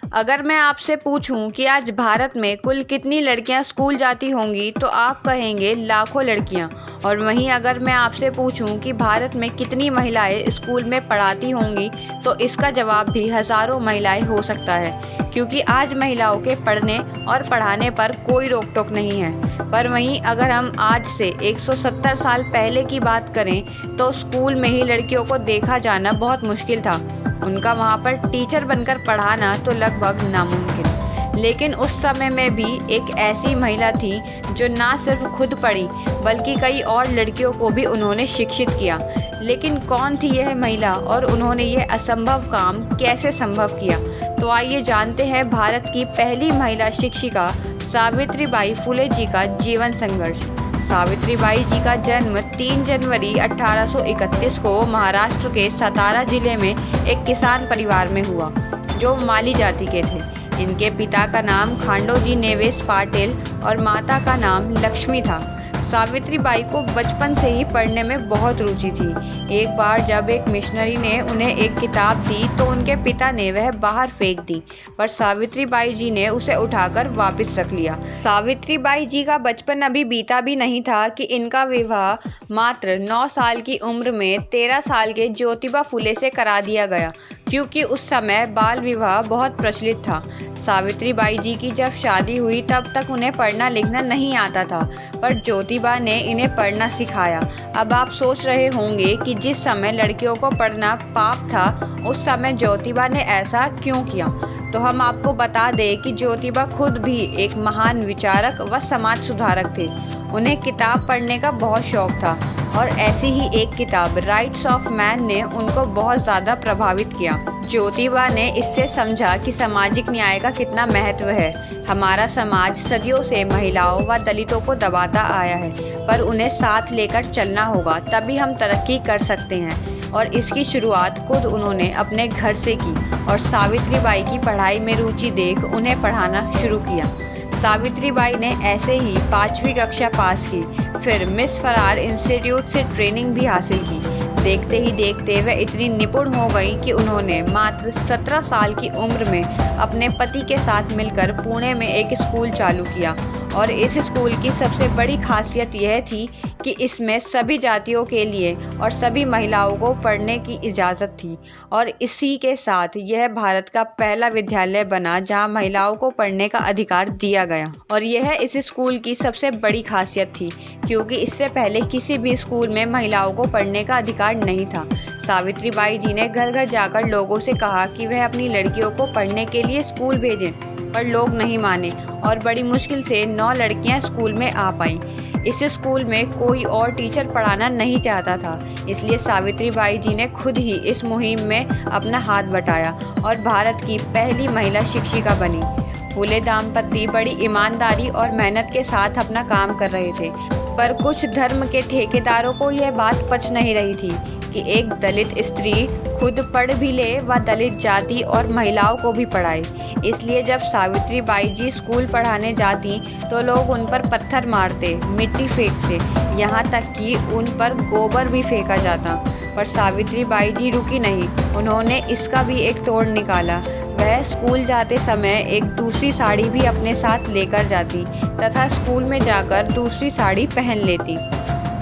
अगर मैं आपसे पूछूं कि आज भारत में कुल कितनी लड़कियां स्कूल जाती होंगी तो आप कहेंगे लाखों लड़कियां। और वहीं अगर मैं आपसे पूछूं कि भारत में कितनी महिलाएं स्कूल में पढ़ाती होंगी तो इसका जवाब भी हज़ारों महिलाएं हो सकता है, क्योंकि आज महिलाओं के पढ़ने और पढ़ाने पर कोई रोक टोक नहीं है। पर वहीं अगर हम आज से 170 साल पहले की बात करें तो स्कूल में ही लड़कियों को देखा जाना बहुत मुश्किल था। उनका वहाँ पर टीचर बनकर पढ़ाना तो लगभग नामुमकिन। लेकिन उस समय में भी एक ऐसी महिला थी जो ना सिर्फ खुद पढ़ी बल्कि कई और लड़कियों को भी उन्होंने शिक्षित किया। लेकिन कौन थी यह महिला और उन्होंने यह असंभव काम कैसे संभव किया? तो आइए जानते हैं भारत की पहली महिला शिक्षिका सावित्रीबाई फुले जी का जीवन संघर्ष। सावित्रीबाई जी का जन्म 3 जनवरी 1831 को महाराष्ट्र के सतारा जिले में एक किसान परिवार में हुआ, जो माली जाति के थे। इनके पिता का नाम खांडोजी नेवेस पाटिल और माता का नाम लक्ष्मी था। सावित्रीबाई को बचपन से ही पढ़ने में बहुत रुचि थी। एक बार जब एक मिशनरी ने उन्हें एक किताब दी तो उनके पिता ने वह बाहर फेंक दी, पर सावित्रीबाई जी ने उसे उठाकर वापस रख लिया। सावित्रीबाई जी का बचपन अभी बीता भी नहीं था कि इनका विवाह मात्र 9 साल की उम्र में 13 साल के ज्योतिबा फुले से करा दिया गया, क्योंकि उस समय बाल विवाह बहुत प्रचलित था। सावित्रीबाई जी की जब शादी हुई तब तक उन्हें पढ़ना लिखना नहीं आता था, पर ज्योतिबा ने इन्हें पढ़ना सिखाया। अब आप सोच रहे होंगे कि जिस समय लड़कियों को पढ़ना पाप था, उस समय ज्योतिबा ने ऐसा क्यों किया? तो हम आपको बता दें कि ज्योतिबा खुद भी एक महान विचारक व समाज सुधारक थे। उन्हें किताब पढ़ने का बहुत शौक था और ऐसी ही एक किताब राइट्स ऑफ मैन ने उनको बहुत ज़्यादा प्रभावित किया। ज्योतिबा ने इससे समझा कि सामाजिक न्याय का कितना महत्व है। हमारा समाज सदियों से महिलाओं व दलितों को दबाता आया है, पर उन्हें साथ लेकर चलना होगा, तभी हम तरक्की कर सकते हैं। और इसकी शुरुआत खुद उन्होंने अपने घर से की और सावित्रीबाई की पढ़ाई में रुचि देख उन्हें पढ़ाना शुरू किया। सावित्रीबाई ने ऐसे ही 5वीं कक्षा पास की, फिर मिस फरार इंस्टीट्यूट से ट्रेनिंग भी हासिल की। देखते ही देखते वह इतनी निपुण हो गई कि उन्होंने मात्र 17 साल की उम्र में अपने पति के साथ मिलकर पुणे में एक स्कूल चालू किया। और इस स्कूल की सबसे बड़ी खासियत यह थी कि इसमें सभी जातियों के लिए और सभी महिलाओं को पढ़ने की इजाज़त थी। और इसी के साथ यह भारत का पहला विद्यालय बना जहां महिलाओं को पढ़ने का अधिकार दिया गया। और यह इस स्कूल की सबसे बड़ी खासियत थी, क्योंकि इससे पहले किसी भी स्कूल में महिलाओं को पढ़ने का अधिकार नहीं था। सावित्रीबाई जी ने घर घर जाकर लोगों से कहा कि वह अपनी लड़कियों को पढ़ने के लिए स्कूल भेजें, पर लोग नहीं माने और बड़ी मुश्किल से 9 लड़कियां स्कूल में आ पाईं। इस स्कूल में कोई और टीचर पढ़ाना नहीं चाहता था, इसलिए सावित्रीबाई जी ने खुद ही इस मुहिम में अपना हाथ बटाया और भारत की पहली महिला शिक्षिका बनी। फुले दंपति बड़ी ईमानदारी और मेहनत के साथ अपना काम कर रहे थे, पर कुछ धर्म के ठेकेदारों को यह बात पच नहीं रही थी कि एक दलित स्त्री खुद पढ़ भी ले व दलित जाति और महिलाओं को भी पढ़ाए। इसलिए जब सावित्रीबाई जी स्कूल पढ़ाने जाती तो लोग उन पर पत्थर मारते, मिट्टी फेंकते, यहाँ तक कि उन पर गोबर भी फेंका जाता। पर सावित्रीबाई जी रुकी नहीं, उन्होंने इसका भी एक तोड़ निकाला। वह स्कूल जाते समय एक दूसरी साड़ी भी अपने साथ लेकर जाती तथा स्कूल में जाकर दूसरी साड़ी पहन लेती।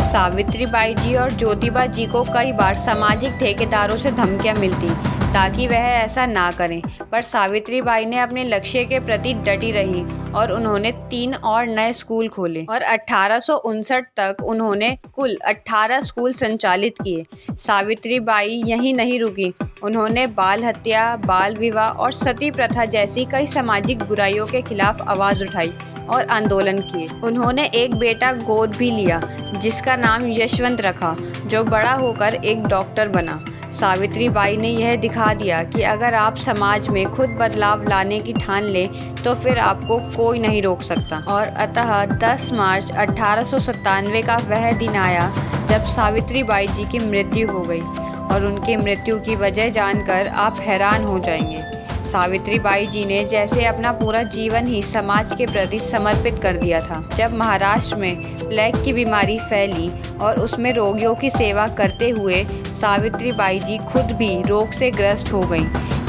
सावित्रीबाई जी और ज्योतिबा जी को कई बार सामाजिक ठेकेदारों से धमकियां मिलती ताकि वह ऐसा ना करें, पर सावित्रीबाई ने अपने लक्ष्य के प्रति डटी रही और उन्होंने 3 और नए स्कूल खोले और 1859 तक उन्होंने कुल 18 स्कूल संचालित किए। सावित्रीबाई यहीं नहीं रुकी, उन्होंने बाल हत्या, बाल विवाह और सती प्रथा जैसी कई सामाजिक बुराइयों के खिलाफ आवाज़ उठाई और आंदोलन किए। उन्होंने एक बेटा गोद भी लिया जिसका नाम यशवंत रखा, जो बड़ा होकर एक डॉक्टर बना। सावित्रीबाई ने यह दिखा दिया कि अगर आप समाज में खुद बदलाव लाने की ठान लें तो फिर आपको कोई नहीं रोक सकता। और अतः 10 मार्च 1897 का वह दिन आया जब सावित्रीबाई जी की मृत्यु हो गई, और उनकी मृत्यु की वजह जानकर आप हैरान हो जाएंगे। सावित्रीबाई जी ने जैसे अपना पूरा जीवन ही समाज के प्रति समर्पित कर दिया था। जब महाराष्ट्र में प्लेग की बीमारी फैली और उसमें रोगियों की सेवा करते हुए सावित्रीबाई जी खुद भी रोग से ग्रस्त हो गईं।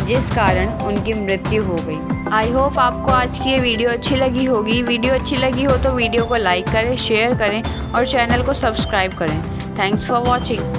जिस कारण उनकी मृत्यु हो गई। आई होप आपको आज की ये वीडियो अच्छी लगी होगी। वीडियो अच्छी लगी हो तो वीडियो को लाइक करें, शेयर करें और चैनल को सब्सक्राइब करें। Thanks for watching.